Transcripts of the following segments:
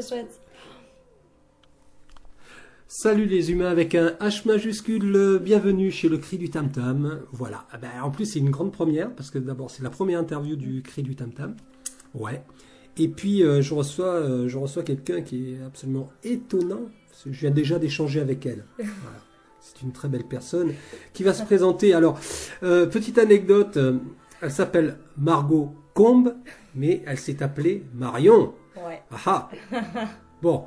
C'est chouette. Salut les humains avec un H majuscule, bienvenue chez le Cri du Tam Tam. Voilà, en plus c'est une grande première parce que d'abord c'est la première interview du Cri du Tam Tam. Ouais. Et puis je reçois quelqu'un qui est absolument étonnant. Parce que je viens déjà d'échanger avec elle. Voilà. C'est une très belle personne qui va se présenter. Alors, petite anecdote, elle s'appelle Margot Combe, mais elle s'est appelée Marion. Ouais. Ah ah. Bon,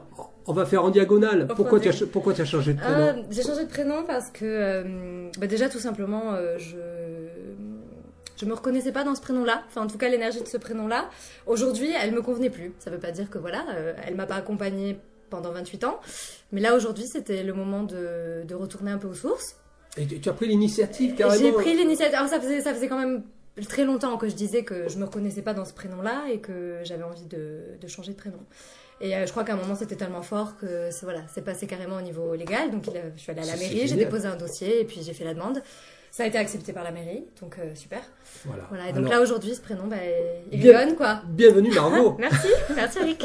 on va faire en diagonale. Pourquoi tu as changé de prénom? J'ai changé de prénom parce que, déjà tout simplement, je me reconnaissais pas dans ce prénom-là. Enfin, en tout cas, l'énergie de ce prénom-là. Aujourd'hui, elle me convenait plus. Ça veut pas dire que voilà, elle m'a pas accompagnée pendant 28 ans. Mais là, aujourd'hui, c'était le moment de retourner un peu aux sources. Et tu as pris l'initiative carrément? J'ai pris l'initiative. Alors, ça faisait quand même très longtemps que je disais que je me reconnaissais pas dans ce prénom-là et que j'avais envie de changer de prénom. Et je crois qu'à un moment, c'était tellement fort que c'est passé carrément au niveau légal. Donc, je suis allée à la mairie, j'ai déposé un dossier et puis j'ai fait la demande. Ça a été accepté par la mairie, donc super. Voilà. Et donc là, aujourd'hui, ce prénom, il rayonne, quoi. Bienvenue, Margot. Merci Eric.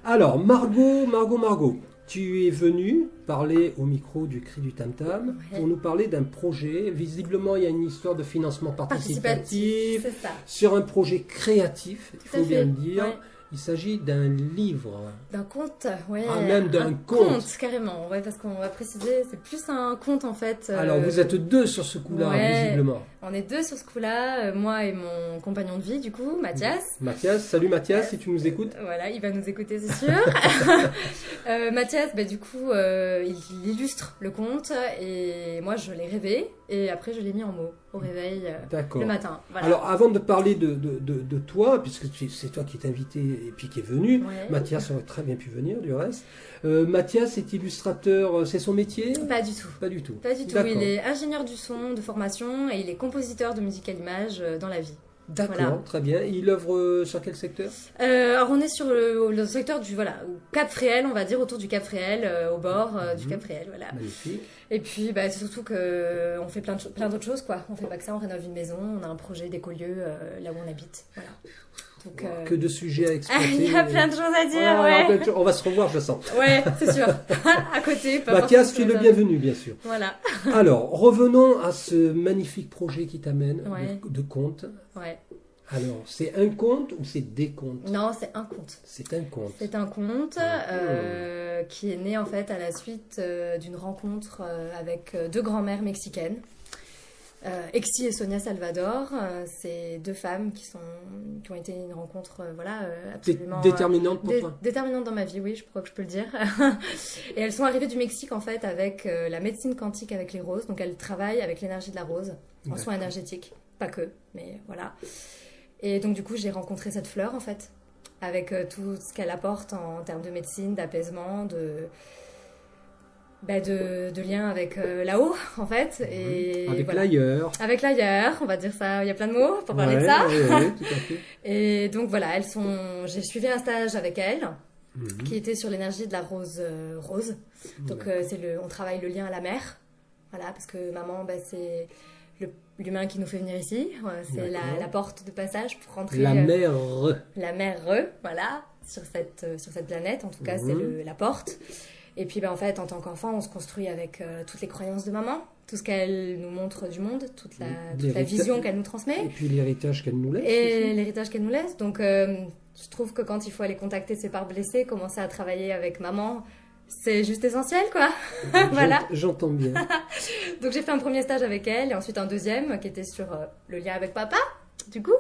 Alors, Margot, tu es venue parler au micro du Cri du Tam Tam pour nous parler d'un projet. Visiblement, il y a une histoire de financement participatif. C'est ça. Sur un projet créatif, il faut bien le dire. Ouais. Il s'agit d'un livre. D'un conte, ouais. Ah, même d'un conte. Carrément, ouais, parce qu'on va préciser, c'est plus un conte en fait. Alors, vous êtes deux sur ce coup-là, visiblement. On est deux sur ce coup-là, moi et mon compagnon de vie, du coup, Mathias. Salut Mathias, si tu nous écoutes. Voilà, il va nous écouter, c'est sûr. Mathias, du coup, il illustre le conte et moi, je l'ai rêvé et après, je l'ai mis en mots au réveil le matin. Voilà. Alors, avant de parler de toi, puisque c'est toi qui es invité et puis qui est venu, Mathias aurait très bien pu venir du reste. Mathias est illustrateur, c'est son métier? Pas du tout. Pas du tout. Il est ingénieur du son de formation et il est compositeur de musique à l'image dans la vie. D'accord, très bien. Il œuvre sur quel secteur? Alors on est sur le secteur du Cap Fréhel, on va dire, autour du Cap Fréhel, au bord du Cap Fréhel, voilà. Magnifique. Et puis c'est surtout que on fait plein d'autres choses, quoi. On fait pas que ça, on rénove une maison, on a un projet d'écolieu là où on habite, voilà. Donc, que de sujets à exploiter. Il y a plein de choses à dire, On va se revoir, je le sens. Ouais, c'est sûr. À côté. Mathias, tu es le bienvenu, bien sûr. Voilà. Alors, revenons à ce magnifique projet qui t'amène de conte. Ouais. Alors, c'est un conte ou c'est des contes? Non, c'est un conte. C'est un conte. C'est un conte qui est né en fait à la suite d'une rencontre avec deux grand-mères mexicaines. Exi et Sonia Salvador, c'est deux femmes qui ont été une rencontre absolument déterminante pour toi. Déterminante dans ma vie, oui, je crois que je peux le dire. Et elles sont arrivées du Mexique en fait avec la médecine quantique avec les roses, donc elles travaillent avec l'énergie de la rose en soins énergétiques, pas que, mais voilà. Et donc du coup j'ai rencontré cette fleur en fait, avec tout ce qu'elle apporte en termes de médecine, d'apaisement, de lien avec là-haut, en fait. Et avec l'ailleurs. Avec l'ailleurs, on va dire ça, il y a plein de mots pour parler de ça. Oui, tout à fait. Et donc voilà, j'ai suivi un stage avec elles, qui était sur l'énergie de la rose. Donc on travaille le lien à la mer, voilà, parce que maman, c'est l'humain qui nous fait venir ici, c'est la porte de passage pour rentrer. La mer. La mer, voilà, sur cette planète, en tout cas, c'est la porte. Et puis en fait, en tant qu'enfant, on se construit avec toutes les croyances de maman, tout ce qu'elle nous montre du monde, toute la vision qu'elle nous transmet. Et puis l'héritage qu'elle nous laisse. Et l'héritage qu'elle nous laisse. Donc je trouve que quand il faut aller contacter ses parts blessées, commencer à travailler avec maman, c'est juste essentiel, quoi. Voilà. J'entends bien. Donc j'ai fait un premier stage avec elle et ensuite un deuxième qui était sur le lien avec papa, du coup.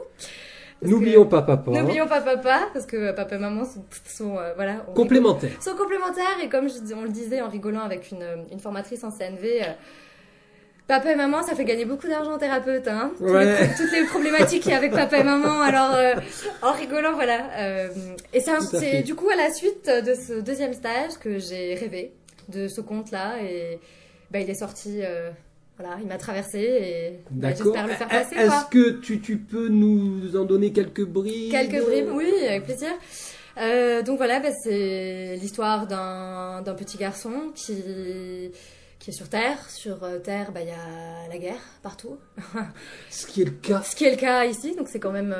N'oublions pas papa. N'oublions pas papa, parce que papa et maman sont complémentaires. Sont complémentaires, et comme on le disait en rigolant avec une formatrice en CNV, papa et maman, ça fait gagner beaucoup d'argent aux thérapeutes, hein. Toutes les problématiques qu'il y a avec papa et maman, alors en rigolant, voilà. Et c'est du coup à la suite de ce deuxième stage que j'ai rêvé de ce conte-là, et il est sorti... Voilà, il m'a traversé et j'espère le faire passer. Est-ce que tu peux nous en donner quelques bribes? Quelques bribes, oui, avec plaisir. Donc voilà, c'est l'histoire d'un petit garçon qui est sur Terre. Sur Terre, il y a la guerre partout. Ce qui est le cas. Ce qui est le cas ici, donc c'est quand même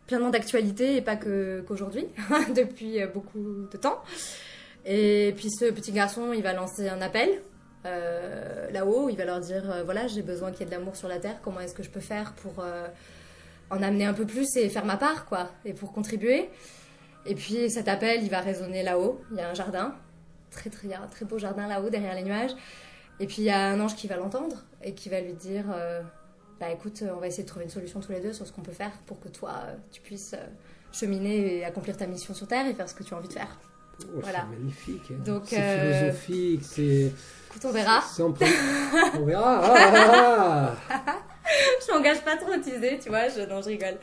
pleinement d'actualité et pas qu'aujourd'hui, depuis beaucoup de temps. Et puis ce petit garçon, il va lancer un appel là-haut, il va leur dire voilà, j'ai besoin qu'il y ait de l'amour sur la terre, comment est-ce que je peux faire pour en amener un peu plus et faire ma part, quoi, et pour contribuer. Et puis cet appel, il va résonner là-haut, il y a un jardin, il y a un très beau jardin là-haut derrière les nuages. Et puis il y a un ange qui va l'entendre et qui va lui dire bah écoute, on va essayer de trouver une solution tous les deux sur ce qu'on peut faire pour que toi, tu puisses cheminer et accomplir ta mission sur Terre et faire ce que tu as envie de faire. Oh, voilà. C'est magnifique. Donc, c'est philosophique, c'est... Écoute, on verra. On verra. Je m'engage pas trop, tu sais, tu vois, non, je rigole.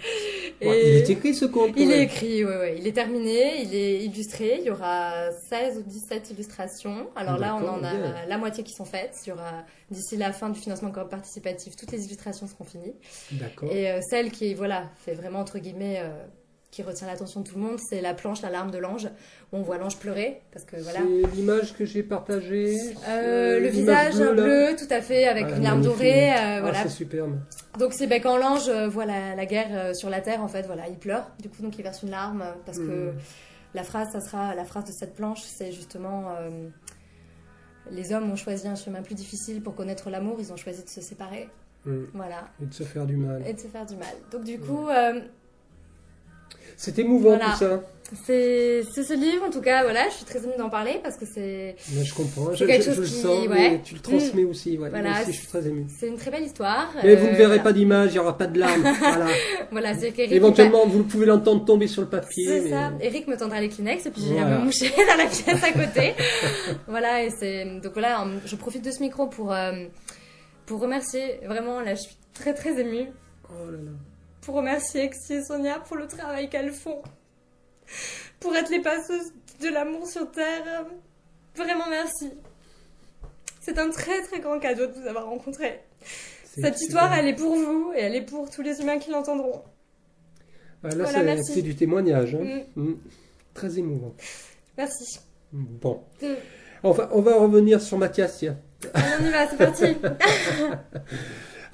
Et... Ouais, il est écrit ce conte. Il est écrit, ouais. Il est terminé, il est illustré. Il y aura 16 ou 17 illustrations. Alors là, on en a la moitié qui sont faites. Il y aura, d'ici la fin du financement participatif, toutes les illustrations seront finies. D'accord. Et celle qui, voilà, fait vraiment, entre guillemets, qui retient l'attention de tout le monde, c'est la planche, la larme de l'ange, où on voit l'ange pleurer, parce que voilà. C'est l'image que j'ai partagée. Le visage bleu, tout à fait, avec une larme dorée, voilà. C'est superbe. Donc c'est quand l'ange voit la guerre sur la terre, en fait, voilà, il pleure, du coup donc il verse une larme, parce que la phrase, ça sera la phrase de cette planche, c'est justement les hommes ont choisi un chemin plus difficile pour connaître l'amour, ils ont choisi de se séparer, voilà. Et de se faire du mal. Donc du coup. C'est émouvant tout ça. C'est ce livre, en tout cas, voilà, je suis très émue d'en parler parce que c'est... Mais je comprends, je le sens, mais tu le transmets aussi. Ouais. Voilà, moi aussi, je suis très émue. C'est une très belle histoire. Mais vous ne verrez pas d'image, il n'y aura pas de larmes. Voilà. Voilà, c'est qu'Eric... Éventuellement, vous pouvez l'entendre tomber sur le papier. C'est ça. Eric me tendra les Kleenex et puis je viens me moucher dans la pièce à côté. Voilà, et c'est... Donc voilà, je profite de ce micro pour remercier. Vraiment, là, je suis très très émue. Oh là là. Pour remercier Exy et Sonia pour le travail qu'elles font. Pour être les passeuses de l'amour sur Terre. Vraiment merci. C'est un très très grand cadeau de vous avoir rencontré. Cette histoire, elle est pour vous et elle est pour tous les humains qui l'entendront. Là, voilà, c'est du témoignage. Hein. Très émouvant. Merci. Bon. On va revenir sur Mathias. Tiens. On y va, c'est parti.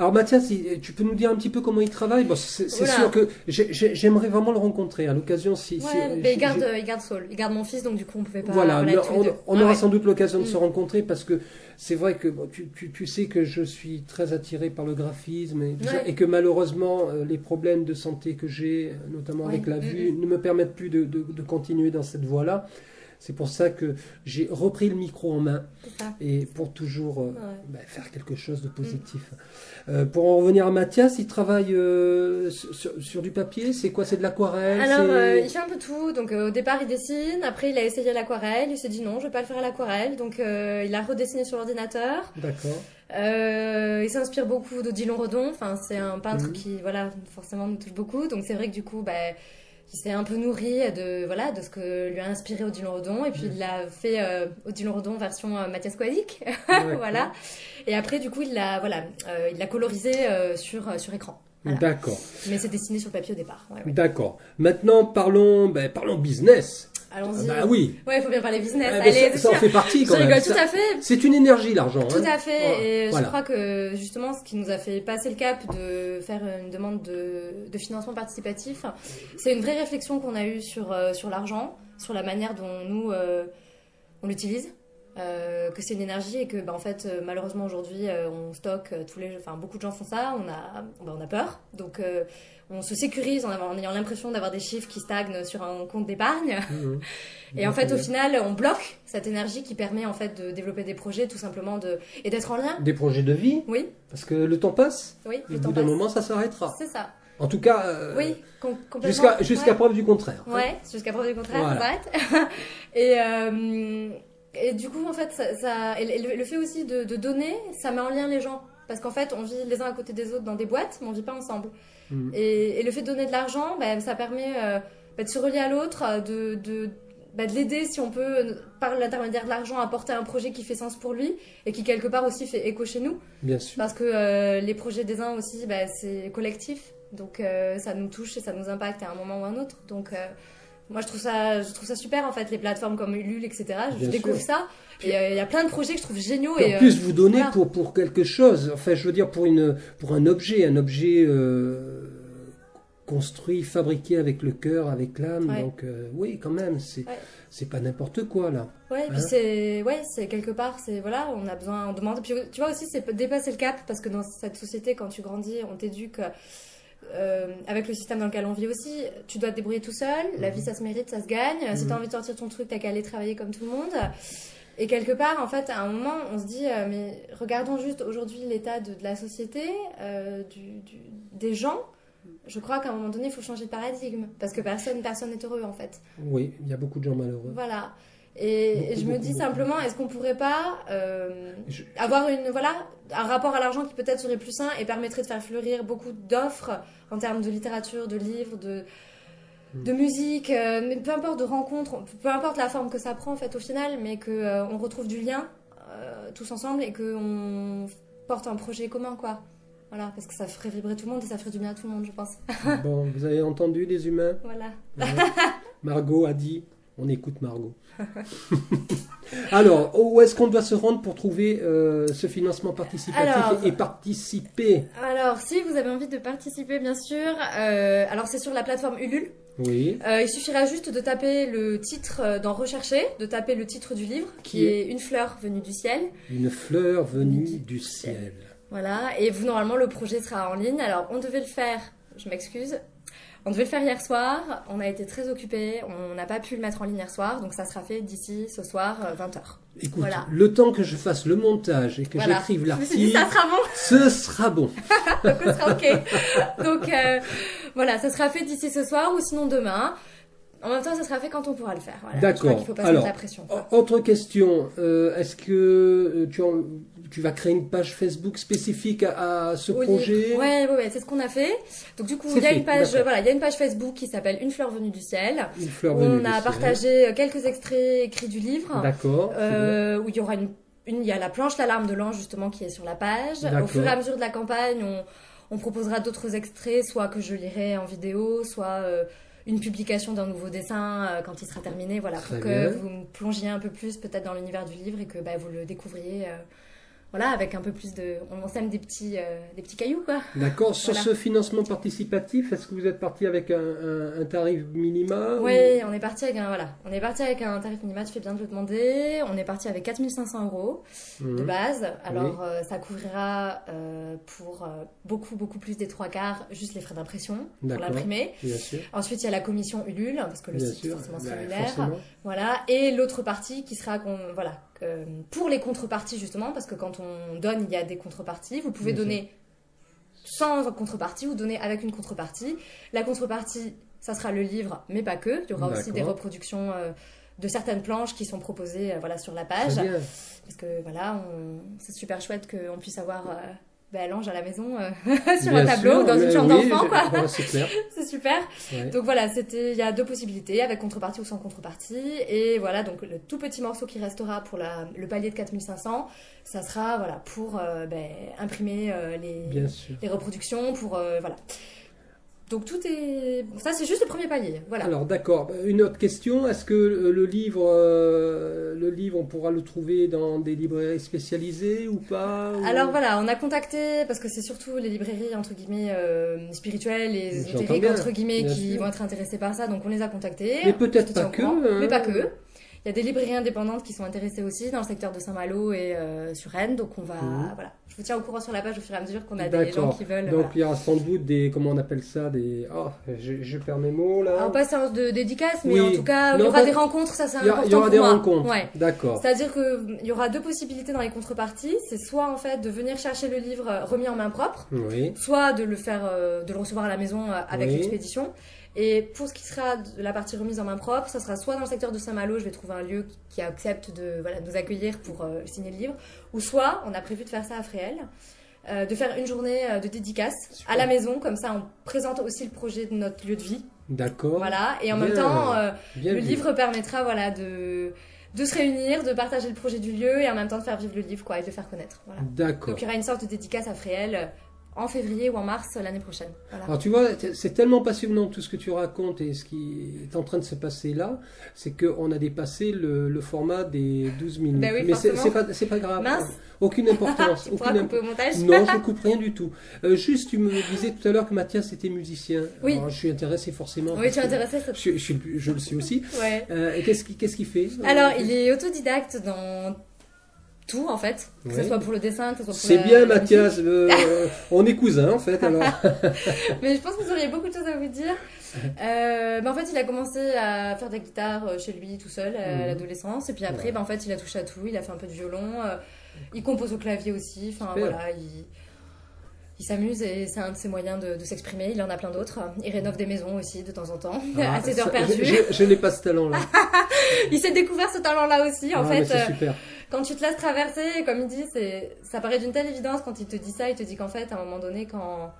Alors Mathias, tu peux nous dire un petit peu comment il travaille? Bon, c'est sûr que j'aimerais vraiment le rencontrer à l'occasion. Mais il garde Saul, il garde mon fils, donc du coup on pouvait pas. Voilà, on aura sans doute l'occasion de se rencontrer parce que c'est vrai que tu sais que je suis très attiré par le graphisme et que malheureusement les problèmes de santé que j'ai, notamment avec la vue, ne me permettent plus de continuer dans cette voie-là. C'est pour ça que j'ai repris le micro en main et pour toujours faire quelque chose de positif. Pour en revenir à Mathias, il travaille sur du papier. C'est quoi? C'est de l'aquarelle? Alors, il fait un peu tout. Donc, au départ, il dessine. Après, il a essayé l'aquarelle. Il s'est dit non, je vais pas le faire à l'aquarelle. Donc, il a redessiné sur l'ordinateur. D'accord. Il s'inspire beaucoup d'Odilon Redon. Enfin, c'est un peintre qui, voilà, forcément nous touche beaucoup. Donc, c'est vrai que du coup, il s'est un peu nourri de ce que lui a inspiré Odilon Redon. Et puis, il a fait Odilon Redon version Mathias Koadik. Voilà. Et après, du coup, il l'a colorisé sur écran. Voilà. D'accord. Mais c'est dessiné sur le papier au départ. Ouais. D'accord. Maintenant, parlons business. Allons-y. Bah oui. Ouais, il faut bien parler business. Allez, ça en fait partie quand même. Je rigole, tout à fait. C'est une énergie, l'argent. Tout à fait. Et voilà. je crois que justement, ce qui nous a fait passer le cap de faire une demande de financement participatif, c'est une vraie réflexion qu'on a eue sur l'argent, sur la manière dont nous, on l'utilise. Que c'est une énergie et que en fait malheureusement aujourd'hui on stocke beaucoup de gens font ça, on a peur, donc on se sécurise en ayant l'impression d'avoir des chiffres qui stagnent sur un compte d'épargne. Et en fait au final on bloque cette énergie qui permet en fait de développer des projets tout simplement et d'être en lien. Des projets de vie. Oui. Parce que le temps passe. Oui. Au bout d'un moment ça s'arrêtera. C'est ça. En tout cas, complètement. Jusqu'à preuve du contraire. Ouais, jusqu'à preuve du contraire, voilà. Ça s'arrête. Et du coup, en fait, le fait aussi de donner, ça met en lien les gens. Parce qu'en fait, on vit les uns à côté des autres dans des boîtes, mais on vit pas ensemble. Et le fait de donner de l'argent, ça permet de se relier à l'autre, de l'aider si on peut, par l'intermédiaire de l'argent, apporter un projet qui fait sens pour lui et qui, quelque part, aussi fait écho chez nous. Bien sûr. Parce que les projets des uns aussi, c'est collectif. Donc, ça nous touche et ça nous impacte à un moment ou à un autre. Donc... moi, je trouve ça super, en fait, les plateformes comme Ulule, etc. Je découvre ça. Et il y a plein de projets que je trouve géniaux. Et en plus, vous donnez pour quelque chose. Enfin, je veux dire, pour un objet construit, fabriqué avec le cœur, avec l'âme. Ouais. Donc oui, quand même, c'est pas n'importe quoi là. Ouais, puis c'est quelque part, c'est voilà, on a besoin, on demande. Puis tu vois aussi, c'est dépasser le cap parce que dans cette société, quand tu grandis, on t'éduque avec le système dans lequel on vit aussi. Tu dois te débrouiller tout seul. La vie, ça se mérite, ça se gagne. Si t'as envie de sortir ton truc, t'as qu'à aller travailler comme tout le monde. Et quelque part, en fait, à un moment, on se dit, mais regardons juste aujourd'hui l'état de la société, des gens. Je crois qu'à un moment donné, il faut changer de paradigme parce que personne n'est heureux en fait. Oui, il y a beaucoup de gens malheureux. Voilà. Et je me dis simplement, est-ce qu'on pourrait pas avoir un rapport à l'argent qui peut-être serait plus sain et permettrait de faire fleurir beaucoup d'offres en termes de littérature, de livres, de musique, mais peu importe, de rencontres, peu importe la forme que ça prend en fait au final, mais qu'on retrouve du lien tous ensemble et qu'on porte un projet commun quoi. Voilà, parce que ça ferait vibrer tout le monde et ça ferait du bien à tout le monde, je pense. Bon, vous avez entendu les humains? Voilà. Margot a dit, on écoute Margot. Alors, où est-ce qu'on doit se rendre pour trouver ce financement participatif et participer? Alors, si vous avez envie de participer, bien sûr, alors c'est sur la plateforme Ulule. Oui. Il suffira juste de taper le titre dans Rechercher, de taper le titre du livre, qui est Une fleur venue du ciel. Une fleur venue du ciel. Voilà, et vous, normalement, le projet sera en ligne. Alors, on devait le faire, je m'excuse, on devait le faire hier soir, on a été très occupés, on n'a pas pu le mettre en ligne hier soir, donc ça sera fait d'ici ce soir, 20h. Écoute, voilà. Le temps que je fasse le montage et que j'écrive l'article, ça sera bon. Ce sera bon. Donc, ce sera ok. Donc, voilà, ça sera fait d'ici ce soir ou sinon demain. En même temps, ça sera fait quand on pourra le faire. Voilà. D'accord. Je crois qu'il faut pas se mettre la pression. Autre question, est-ce que tu vas créer une page Facebook spécifique à ce projet? Ouais, c'est ce qu'on a fait. Donc du coup, il y a une page, il y a une page Facebook qui s'appelle Une fleur venue du ciel. Une fleur venue du ciel. On a partagé quelques extraits écrits du livre. D'accord. Où il y aura il y a la planche l'alarme de l'ange justement qui est sur la page. Au fur et à mesure de la campagne, on proposera d'autres extraits, soit que je lirai en vidéo, soit une publication d'un nouveau dessin quand il sera terminé, voilà, pour que vous me plongiez un peu plus peut-être dans l'univers du livre et que vous le découvriez voilà, avec un peu plus de... On sème des petits cailloux, quoi. D'accord. Sur ce financement participatif, est-ce que vous êtes parti avec un tarif minima? Oui, on est parti avec un tarif minima, tu fais bien de le demander. On est parti avec 4 500 € de base. Alors, ça couvrira pour beaucoup plus des 3/4 juste les frais d'impression pour l'imprimer. Bien sûr. Ensuite, il y a la commission Ulule, parce que le site, forcément, cellulaire. Forcément. Voilà. Et l'autre partie qui sera... pour les contreparties justement, parce que quand on donne, il y a des contreparties. Vous pouvez donner sans contrepartie ou donner avec une contrepartie. La contrepartie, ça sera le livre, mais pas que. Il y aura aussi des reproductions de certaines planches qui sont proposées sur la page. Parce que c'est super chouette qu'on puisse avoir... l'ange à la maison sur un tableau, dans une chambre d'enfant, quoi. Voilà, c'est clair. C'est super. Ouais. Donc voilà, il y a deux possibilités, avec contrepartie ou sans contrepartie. Et voilà, donc le tout petit morceau qui restera pour le palier de 4500, ça sera pour imprimer les reproductions, pour voilà. Donc tout est... Ça, c'est juste le premier palier. Voilà. Alors, d'accord. Une autre question. Est-ce que le livre, on pourra le trouver dans des librairies spécialisées ou pas? Alors voilà, on a contacté, parce que c'est surtout les librairies, entre guillemets, spirituelles, les ésotériques, entre guillemets, qui vont être intéressées par ça. Donc on les a contactés. Mais peut-être pas que. Mais pas que. Il y a des librairies indépendantes qui sont intéressées aussi dans le secteur de Saint-Malo et sur Rennes. Donc on va... Voilà. Je vous tiens au courant sur la page au fur et à mesure qu'on a des gens qui veulent... Donc il y aura sans doute des... Comment on appelle ça? Je perds mes mots là. Alors pas séance de dédicace, mais en tout cas, il y aura des rencontres, ça c'est important pour moi. Il y aura des rencontres, d'accord. C'est-à-dire qu'il y aura deux possibilités dans les contreparties. C'est soit en fait de venir chercher le livre remis en main propre, soit de le recevoir à la maison avec l'expédition. Et pour ce qui sera de la partie remise en main propre, ça sera soit dans le secteur de Saint-Malo, je vais trouver un lieu qui accepte de nous accueillir pour signer le livre, ou soit, on a prévu de faire ça à Fréhel, de faire une journée de dédicace à la maison, comme ça on présente aussi le projet de notre lieu de vie. D'accord. Voilà, et en même temps, le livre permettra de se réunir, de partager le projet du lieu, et en même temps de faire vivre le livre, et de le faire connaître. Voilà. D'accord. Donc il y aura une sorte de dédicace à Fréhel en février ou en mars l'année prochaine. Voilà. Alors tu vois, c'est tellement passionnant tout ce que tu racontes et ce qui est en train de se passer là, c'est qu'on a dépassé le format des 12 minutes. Ben oui, mais forcément. c'est pas grave. Mince. Aucune importance. Tu pourras couper au montage. Non, je ne coupe rien du tout. Juste, tu me disais tout à l'heure que Mathias était musicien. Oui. Alors, je suis intéressé forcément. Oui, tu es intéressé. Je le suis aussi. Ouais. Et qu'est-ce qu'il fait? Alors, il est autodidacte dans tout en fait, que ce soit pour le dessin, que ce soit pour C'est bien Mathias, on est cousins en fait alors. Mais je pense que vous auriez beaucoup de choses à vous dire. En fait, il a commencé à faire de la guitare chez lui tout seul à l'adolescence, et puis après, en fait, il a touché à tout, il a fait un peu de violon, il compose au clavier aussi, enfin voilà, il s'amuse et c'est un de ses moyens de s'exprimer. Il en a plein d'autres. Il rénove des maisons aussi de temps en temps, à ses heures perdues. Je n'ai pas ce talent-là. Il s'est découvert ce talent-là aussi. En fait, c'est super. Quand tu te laisses traverser, comme il dit, ça paraît d'une telle évidence quand il te dit ça. Il te dit qu'en fait, à un moment donné, quand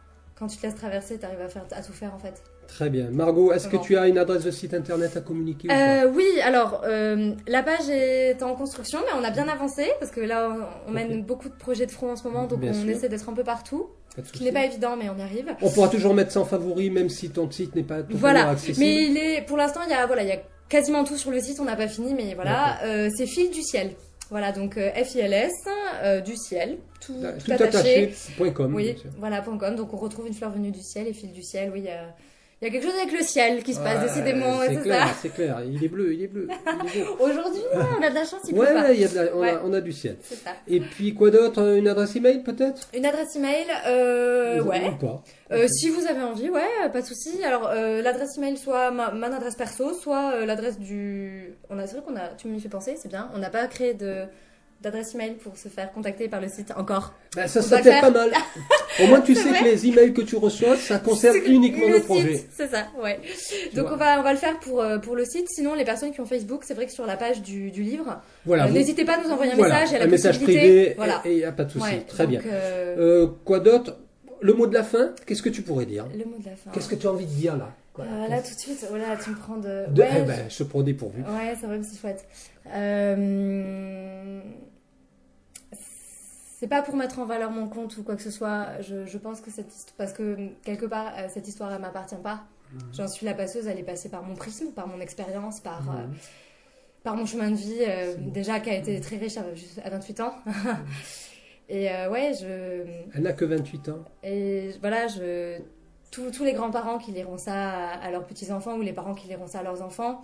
tu te laisses traverser, tu arrives à tout faire en fait. Très bien. Margot, est-ce que tu as une adresse de site internet à communiquer ou pas? Oui, alors la page est en construction, mais on a bien avancé parce que là, on mène beaucoup de projets de front en ce moment, donc on essaie d'être un peu partout. Ce qui n'est pas évident, mais on y arrive. On pourra toujours mettre ça en favori, même si ton site n'est pas tout accessible. Mais pour l'instant, il y a quasiment tout sur le site, on n'a pas fini, mais voilà, c'est Fil du ciel. Voilà, donc FILS, du ciel, tout attaché. .com. Oui, voilà, .com. Donc on retrouve Une fleur venue du ciel et Fil du ciel. Oui, il y a quelque chose avec le ciel qui se passe, décidément. C'est clair, il est bleu. Aujourd'hui, on a de la chance, il pleut pas. On a du ciel. C'est ça. Et puis quoi d'autre? Une adresse email peut-être? Une adresse email, ouais. Ou pas. Si vous avez envie, ouais, pas de souci. Alors l'adresse email, soit mon adresse perso, soit l'adresse du. C'est vrai tu m'y fais penser, c'est bien. On n'a pas créé d'adresse email pour se faire contacter par le site encore. Ça serait pas mal. Au moins tu sais que les emails que tu reçois, ça concerne uniquement le projet. C'est ça, ouais. Donc on va le faire pour le site. Sinon, les personnes qui ont Facebook, c'est vrai que sur la page du livre, n'hésitez pas à nous envoyer un message. Un message privé, et il n'y a pas de souci. Très bien. Quoi d'autre? Le mot de la fin, qu'est-ce que tu pourrais dire? Le mot de la fin. Qu'est-ce que tu as envie de dire là? Là tout de suite, voilà, tu me prends de. Je te prends dépourvu. Ouais, c'est vrai que c'est chouette. C'est pas pour mettre en valeur mon compte ou quoi que ce soit. Je pense que parce que quelque part cette histoire elle m'appartient pas. J'en suis la passeuse, elle est passée par mon prisme, par mon expérience, par mon chemin de vie déjà qui a été très riche à 28 ans. Et Elle n'a que 28 ans. Et voilà, tous les grands-parents qui liront ça à leurs petits-enfants ou les parents qui liront ça à leurs enfants,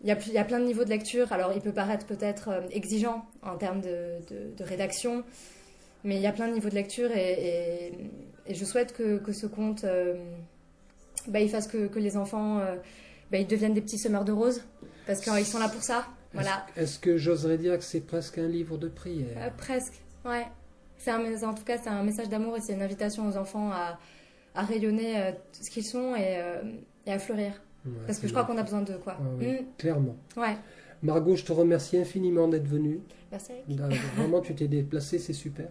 il y a plein de niveaux de lecture. Alors, il peut paraître peut-être exigeant en termes de rédaction, mais il y a plein de niveaux de lecture et je souhaite que ce conte, il fasse que les enfants ils deviennent des petits semeurs de roses, parce qu'ils sont là pour ça. Voilà. Est-ce que j'oserais dire que c'est presque un livre de prière? Presque, ouais. En tout cas, c'est un message d'amour et c'est une invitation aux enfants à rayonner ce qu'ils sont et à fleurir. Parce que je crois qu'on a besoin d'eux, quoi. Clairement. Ouais. Margot, je te remercie infiniment d'être venue. Merci. Vraiment, tu t'es déplacée, c'est super.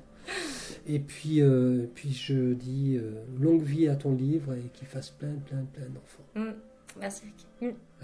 Et puis je dis longue vie à ton livre et qu'il fasse plein d'enfants. Merci.